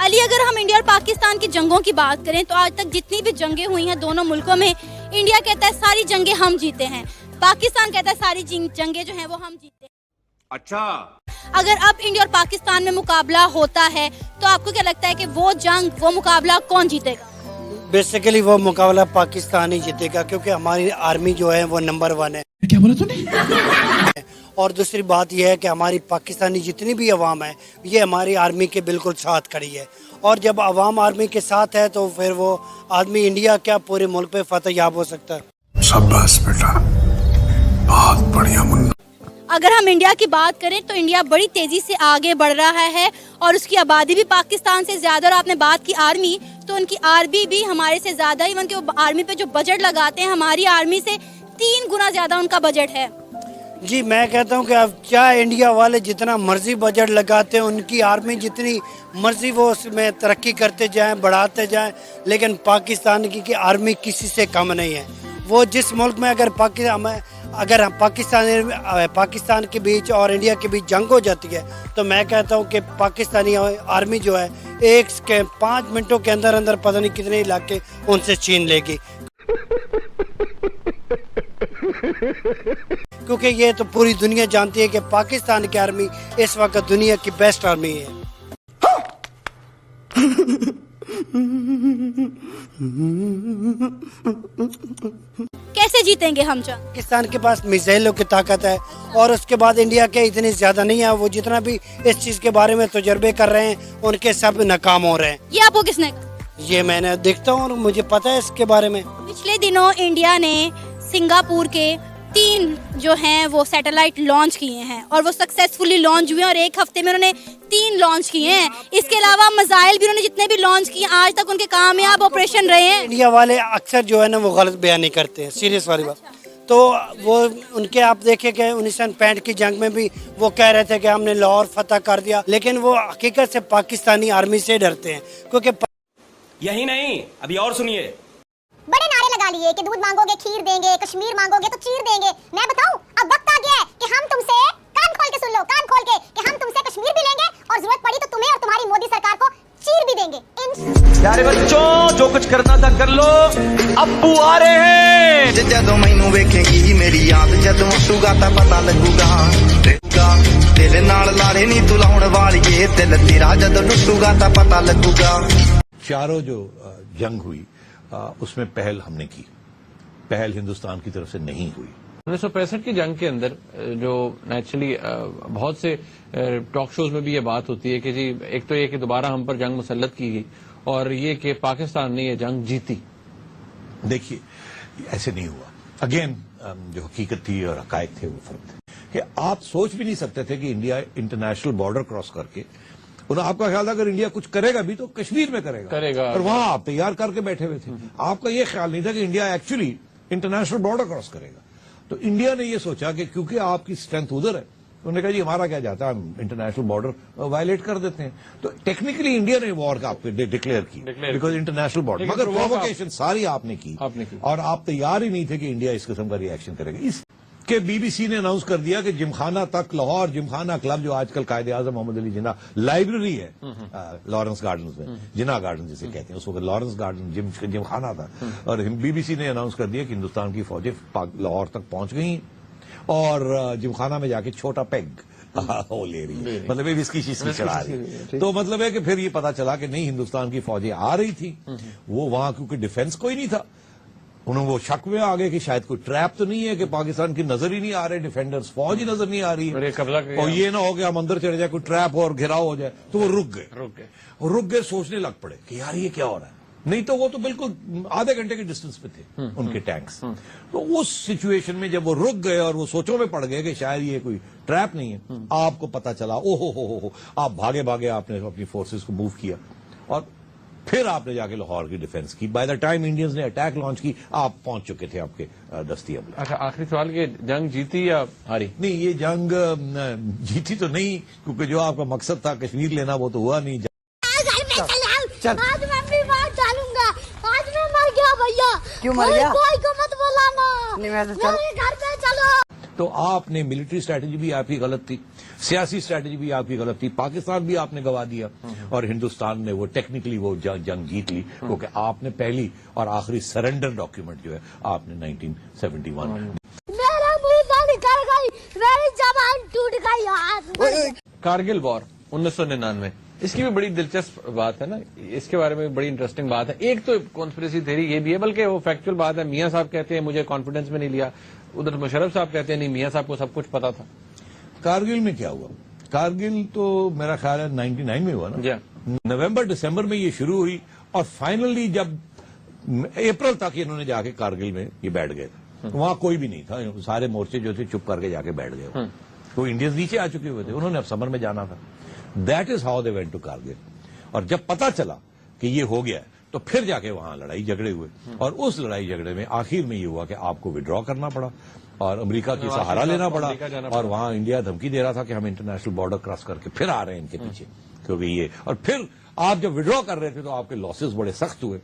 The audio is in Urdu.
علی، اگر ہم انڈیا اور پاکستان کی جنگوں کی بات کریں تو آج تک جتنی بھی جنگیں ہوئی ہیں دونوں ملکوں میں، انڈیا کہتا ہے ساری جنگیں ہم جیتے ہیں، پاکستان کہتا ہے ساری جنگیں جو ہیں وہ ہم جیتے ہیں۔ اچھا، اگر اب انڈیا اور پاکستان میں مقابلہ ہوتا ہے تو آپ کو کیا لگتا ہے کہ وہ جنگ، وہ مقابلہ کون جیتے گا؟ بیسیکلی وہ مقابلہ پاکستان ہی جیتے گا، کیونکہ ہماری آرمی جو ہے وہ نمبر 1 ہے۔ کیا بولا تو نہیں؟ اور دوسری بات یہ ہے کہ ہماری پاکستانی جتنی بھی عوام ہے یہ ہماری آرمی کے بالکل ساتھ کھڑی ہے، اور جب عوام آرمی کے ساتھ ہے تو پھر وہ آدمی انڈیا کیا پورے ملک پہ فتح یاب ہو سکتا ہے۔ شاباش بیٹا، بہت بڑھیا منہ۔ اگر ہم انڈیا کی بات کریں تو انڈیا بڑی تیزی سے آگے بڑھ رہا ہے اور اس کی آبادی بھی پاکستان سے زیادہ، اور آپ نے بات کی آرمی تو ان کی آرمی بھی ہمارے سے زیادہ، ایون کہ وہ آرمی پہ جو بجٹ لگاتے ہیں ہماری آرمی سے 3 گنا زیادہ ان کا بجٹ ہے۔ جی میں کہتا ہوں کہ اب چاہے انڈیا والے جتنا مرضی بجٹ لگاتے ہیں، ان کی آرمی جتنی مرضی وہ اس میں ترقی کرتے جائیں، بڑھاتے جائیں، لیکن پاکستان کی آرمی کسی سے کم نہیں ہے۔ وہ جس ملک میں اگر پاکستان کے بیچ اور انڈیا کے بیچ جنگ ہو جاتی ہے تو میں کہتا ہوں کہ پاکستانی آرمی جو ہے 5 منٹوں کے اندر اندر پتہ نہیں کتنے علاقے ان سے چھین لے گی، کیونکہ یہ تو پوری دنیا جانتی ہے کہ پاکستان کی آرمی اس وقت دنیا کی بیسٹ آرمی ہے۔ کیسے جیتیں گے ہم جنگ؟ پاکستان کے پاس میزائلوں کی طاقت ہے، اور اس کے بعد انڈیا کے اتنی زیادہ نہیں ہے، وہ جتنا بھی اس چیز کے بارے میں تجربے کر رہے ہیں ان کے سب ناکام ہو رہے ہیں۔ یہ آپ کو کس نے کہا؟ یہ میں نے دیکھتا ہوں اور مجھے پتا ہے اس کے بارے میں۔ پچھلے دنوں انڈیا نے سنگاپور کے 3 جو ہیں وہ سیٹلائٹ لانچ کیے ہیں اور وہ سکسیسفلی لانچ ہوئے ہیں، اور 1 ہفتے میں انہوں نے 3 لانچ کیے ہیں۔ اس کے علاوہ میزائل بھی انہوں نے جتنے بھی لانچ کیے آج تک ان کے کامیاب آپریشن رہے ہیں۔ انڈیا والے اکثر جو ہے نا وہ غلط بیانی کرتے ہیں، سیریس والی بات۔ تو وہ ان کے آپ دیکھیں کہ 1965 کی جنگ میں بھی وہ کہہ رہے تھے کہ ہم نے لاہور فتح کر دیا، لیکن وہ حقیقت سے پاکستانی آرمی سے ڈرتے ہیں، کیونکہ یہی نہیں، ابھی اور سنیے۔ بڑے نعرے لگا لیے کہ دودھ مانگو گے کھیر دیں گے، کشمیر مانگو گے تو چیر دیں گے۔ میں بتاؤں اب وقت آ گیا ہے کہ ہم تم سے کان کھول کے سن لو، کان کھول کے، کہ ہم تم سے کشمیر بھی لیں گے اور ضرورت پڑی تو تمہیں اور تمہاری مودی سرکار کو چیر بھی دیں گے۔ پیارے بچوں، جو کچھ کرنا تھا کر لو، ابو آ رہے ہیں۔ جدوں مینوں ویکھے گی میری یاد، جدوں اٹھوگا تا پتہ لگوگا، دل نال لاڑے نہیں تو لاؤن والیے، دل تیرا جدوں ٹوٹوگا تا پتہ لگوگا۔ چاروں جو جنگ ہوئی اس میں پہل ہم نے کی، پہل ہندوستان کی طرف سے نہیں ہوئی۔ 1965 کی جنگ کے اندر جو نیچرلی بہت سے ٹاک شوز میں بھی یہ بات ہوتی ہے کہ جی ایک تو یہ کہ دوبارہ ہم پر جنگ مسلط کی گئی، اور یہ کہ پاکستان نے یہ جنگ جیتی۔ دیکھیے ایسے نہیں ہوا، اگین جو حقیقت تھی اور حقائق تھے وہ فرق تھے کہ آپ سوچ بھی نہیں سکتے تھے کہ انڈیا انٹرنیشنل بارڈر کراس کر کے، آپ کا خیال تھا اگر انڈیا کچھ کرے گا بھی تو کشمیر میں کرے گا، اور وہاں آپ تیار کر کے بیٹھے ہوئے تھے۔ آپ کا یہ خیال نہیں تھا کہ India actually international border cross کرے گا۔ تو انڈیا نے یہ سوچا کہ کیونکہ آپ کی اسٹرینتھ ادھر ہے، انہوں نے کہا جی ہمارا کیا جاتا ہے، ہم انٹرنیشنل بارڈر وائلیٹ کر دیتے ہیں۔ تو ٹیکنیکلی انڈیا نے وار کا ڈکلیئر کی بیکاز انٹرنیشنل بارڈر، مگر پرووکیشن ساری آپ نے کی، اور آپ تیار ہی نہیں تھے کہ انڈیا اس قسم کا ری ایکشن کرے گا۔ اس کہ بی بی سی نے اناؤنس کر دیا کہ جمخانہ تک لاہور جمخانہ کلب، جو آج کل قائد اعظم محمد علی جناح لائبریری ہے لارنس گارڈنز میں، جناح گارڈن جسے کہتے ہیں، اس وقت لارنس گارڈن جمخانہ تھا، اور بی بی سی نے اناؤنس کر دیا کہ ہندوستان کی فوجیں لاہور تک پہنچ گئی اور جمخانہ میں جا کے چھوٹا پیگ وہ لے رہی ہے، مطلب اس کی چیز چڑھا رہی ہے۔ تو مطلب ہے کہ پھر یہ پتا چلا کہ نہیں، ہندوستان کی فوجیں آ رہی تھی، وہ وہاں کیونکہ ڈیفنس کوئی نہیں تھا، انہوں وہ شک میں آگے کہ شاید کوئی ٹریپ تو نہیں ہے کہ پاکستان کی نظر ہی نہیں آ رہے ڈیفینڈرز، فوج ہی نظر نہیں آ رہی ہے، اور یہ نہ ہو کہ ہم اندر چڑھ جائے، کوئی ٹریپ اور گھراؤ ہو جائے۔ تو وہ رک گئے سوچنے لگ پڑے کہ یار یہ کیا ہو رہا ہے، نہیں تو وہ تو بالکل آدھے گھنٹے کے ڈسٹینس پہ تھے ان کے ٹینکس۔ تو اس سچویشن میں جب وہ رک گئے اور وہ سوچوں میں پڑ گئے کہ شاید یہ کوئی ٹریپ نہیں ہے، آپ کو پتا چلا، او ہو، آپ بھاگے آپ نے اپنی فورسز کو موو کیا، اور پھر آپ نے جا کے لاہور کی ڈیفنس کی۔ بائی دا ٹائم انڈینز نے اٹیک لانچ کی، آپ پہنچ چکے تھے آپ کے دستی عملے۔ اچھا، آخری سوال کہ جنگ جیتی یا ہاری؟ نہیں، یہ جنگ جیتی تو نہیں، کیونکہ جو آپ کا مقصد تھا کشمیر لینا وہ تو ہوا نہیں۔ آج میں اپنی بات ڈالوں گا، آج میں مر گیا بھیا۔ کیوں مر گیا؟ کوئی کو مت بلانا، نہیں، میں تو میرے گھر پہ چلو۔ تو آپ نے ملٹری اسٹریٹجی بھی آپ کی غلط تھی, سیاسی اسٹریٹجی بھی آپ کی غلط تھی, پاکستان بھی آپ نے گوا دیا, اور ہندوستان نے وہ ٹیکنیکلی وہ جنگ جیت لی, کیونکہ آپ نے پہلی اور آخری سرنڈر ڈاکیومنٹ جو ہے آپ نے 1971 کارگل وار 1999, اس کی بھی بڑی دلچسپ بات ہے نا, اس کے بارے میں بڑی انٹرسٹنگ بات ہے. ایک تو کانسپریسی تھیوری یہ بھی ہے, بلکہ وہ فیکچوئل بات ہے. میاں صاحب کہتے ہیں مجھے کانفیڈنس میں نہیں لیا, ادھر مشرف صاحب کہتے ہیں نہیں میاں صاحب کو سب کچھ پتا تھا. کارگل میں کیا ہوا؟ کارگل تو میرا خیال ہے 99 میں ہوا نا, نومبر دسمبر میں یہ شروع ہوئی, اور فائنلی جب اپریل تک انہوں نے جا کے کارگل میں یہ بیٹھ گئے تھے, وہاں کوئی بھی نہیں تھا, سارے مورچے جو تھے چپ کر کے جا کے بیٹھ گئے, تو انڈینز نیچے آ چکے ہوئے تھے, انہوں نے اب سمر میں جانا تھا. That is how they went to Kargil. اور جب پتا چلا کہ یہ ہو گیا تو پھر جا کے وہاں لڑائی جھگڑے ہوئے, اور اس لڑائی جھگڑے میں آخر میں یہ ہوا کہ آپ کو وڈرا کرنا پڑا اور امریکہ کی سہارا لینا پڑا, اور وہاں انڈیا دھمکی دے رہا تھا کہ ہم انٹرنیشنل بارڈر کراس کر کے پھر آ رہے ہیں ان کے پیچھے, کیونکہ یہ, اور پھر آپ جب وڈرا کر رہے تھے تو آپ کے لاسز بڑے سخت ہوئے.